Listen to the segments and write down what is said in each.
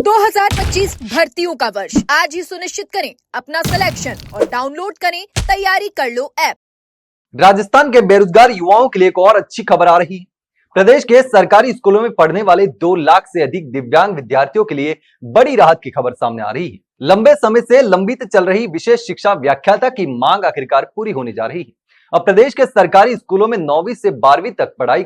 2025 भर्तियों का वर्ष आज ही सुनिश्चित करें अपना सिलेक्शन और डाउनलोड करें तैयारी कर लो ऐप। राजस्थान के बेरोजगार युवाओं के लिए एक और अच्छी खबर आ रही है। प्रदेश के सरकारी स्कूलों में पढ़ने वाले 2 लाख से अधिक दिव्यांग विद्यार्थियों के लिए बड़ी राहत की खबर सामने आ रही है। लंबे समय से लंबित चल रही विशेष शिक्षा व्याख्याता की मांग आखिरकार पूरी होने जा रही है। अब प्रदेश के सरकारी स्कूलों में 9वीं से 12वीं तक पढ़ाई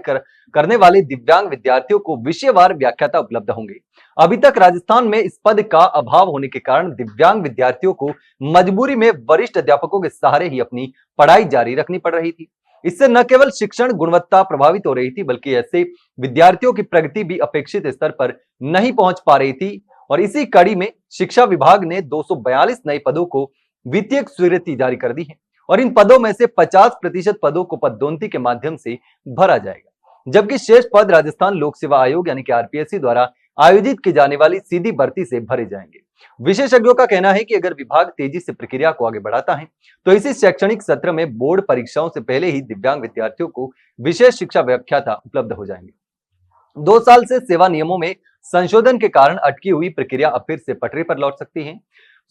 करने वाले दिव्यांग विद्यार्थियों को विषयवार व्याख्याता उपलब्ध होंगे। अभी तक राजस्थान में इस पद का अभाव होने के कारण दिव्यांग विद्यार्थियों को मजबूरी में वरिष्ठ अध्यापकों के सहारे ही अपनी पढ़ाई जारी रखनी पड़ रही थी। इससे न केवल शिक्षण गुणवत्ता प्रभावित हो रही थी, बल्कि ऐसे विद्यार्थियों की प्रगति भी अपेक्षित स्तर पर नहीं पहुंच पा रही थी। और इसी कड़ी में शिक्षा विभाग ने 242 नए पदों को वित्तीय स्वीकृति जारी कर दी है और इन पदों में से 50% पदों को पदोन्नति के माध्यम से भरा जाएगा, जबकि शेष पद राजस्थान लोक सेवा आयोग यानी कि आरपीएससी द्वारा आयोजित की जाने वाली सीधी भर्ती से भरे जाएंगे। विशेषज्ञों का कहना है कि अगर विभाग तेजी से प्रक्रिया को आगे बढ़ाता है तो इसी शैक्षणिक सत्र में बोर्ड परीक्षाओं से पहले ही दिव्यांग विद्यार्थियों को विशेष शिक्षा व्याख्याता उपलब्ध हो जाएंगे। 2 साल से सेवा नियमों में संशोधन के कारण अटकी हुई प्रक्रिया अब फिर से पटरी पर लौट सकती है।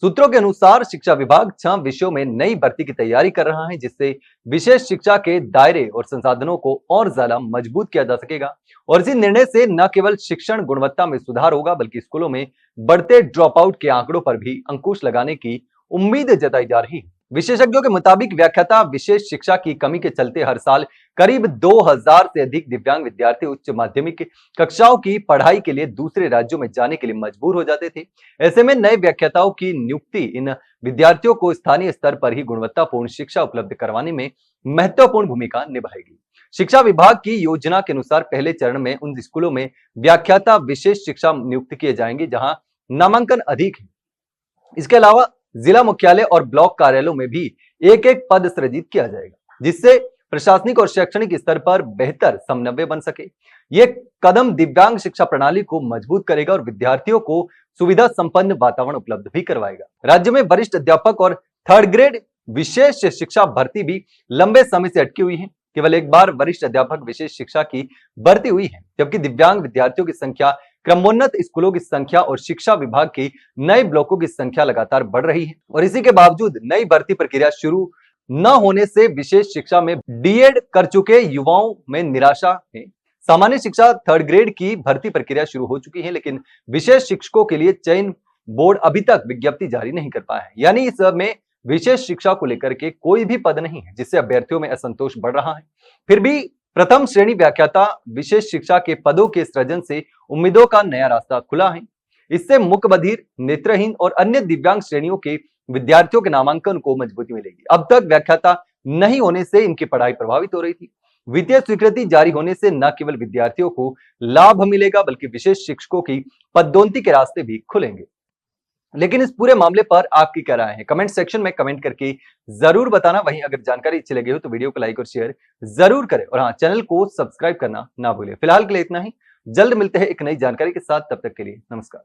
सूत्रों के अनुसार शिक्षा विभाग 6 विषयों में नई भर्ती की तैयारी कर रहा है, जिससे विशेष शिक्षा के दायरे और संसाधनों को और ज्यादा मजबूत किया जा सकेगा। और इसी निर्णय से न केवल शिक्षण गुणवत्ता में सुधार होगा, बल्कि स्कूलों में बढ़ते ड्रॉप आउट के आंकड़ों पर भी अंकुश लगाने की उम्मीद जताई जा रही है। विशेषज्ञों के मुताबिक व्याख्याता विशेष शिक्षा की कमी के चलते हर साल करीब 2000 से अधिक दिव्यांग विद्यार्थी उच्च माध्यमिक कक्षाओं की पढ़ाई के लिए दूसरे राज्यों में जाने के लिए मजबूर हो जाते थे। ऐसे में नए व्याख्याताओं की नियुक्ति इन विद्यार्थियों को स्थानीय स्तर पर ही गुणवत्तापूर्ण शिक्षा उपलब्ध करवाने में महत्वपूर्ण भूमिका निभाएगी। शिक्षा विभाग की योजना के अनुसार पहले चरण में उन स्कूलों में व्याख्याता विशेष शिक्षा नियुक्त किए जाएंगे जहां नामांकन अधिक है। इसके अलावा जिला मुख्यालय और ब्लॉक कार्यालयों में भी एक पद सृजित किया जाएगा, जिससे प्रशासनिक और शैक्षणिक स्तर पर बेहतर समन्वय बन सके। ये कदम दिव्यांग शिक्षा प्रणाली को मजबूत करेगा और विद्यार्थियों को सुविधा संपन्न वातावरण उपलब्ध भी करवाएगा। राज्य में वरिष्ठ अध्यापक और 3rd ग्रेड विशेष शिक्षा भर्ती भी लंबे समय से अटकी हुई है। केवल एक बार वरिष्ठ अध्यापक विशेष शिक्षा की भर्ती हुई है, जबकि दिव्यांग विद्यार्थियों की संख्या, क्रमोन्नत स्कूलों की संख्या और शिक्षा विभाग की नए ब्लॉकों की संख्या लगातार बढ़ रही है। और इसी के बावजूद नई भर्ती प्रक्रिया शुरू न होने से विशेष शिक्षा में डीएड कर चुके युवाओं में निराशा है। सामान्य शिक्षा 3rd ग्रेड की भर्ती प्रक्रिया शुरू हो चुकी है, लेकिन विशेष शिक्षकों के लिए चयन बोर्ड अभी तक विज्ञप्ति जारी नहीं कर पाया है। यानी इस में विशेष शिक्षा को लेकर के कोई भी पद नहीं है, जिससे अभ्यर्थियों में असंतोष बढ़ रहा है। फिर भी प्रथम श्रेणी व्याख्याता विशेष शिक्षा के पदों के सृजन से उम्मीदों का नया रास्ता खुला है। इससे मूक बधिर, नेत्रहीन और अन्य दिव्यांग श्रेणियों के विद्यार्थियों के नामांकन को मजबूती मिलेगी। अब तक व्याख्याता नहीं होने से इनकी पढ़ाई प्रभावित हो रही थी। वित्तीय स्वीकृति जारी होने से न केवल विद्यार्थियों को लाभ मिलेगा, बल्कि विशेष शिक्षकों की पदोन्नति के रास्ते भी खुलेंगे। लेकिन इस पूरे मामले पर आपकी क्या राय है? कमेंट सेक्शन में कमेंट करके जरूर बताना। वहीं अगर जानकारी अच्छी लगी हो तो वीडियो को लाइक और शेयर जरूर करें और हाँ, चैनल को सब्सक्राइब करना ना भूलें। फिलहाल के लिए इतना ही, जल्द मिलते हैं एक नई जानकारी के साथ। तब तक के लिए नमस्कार।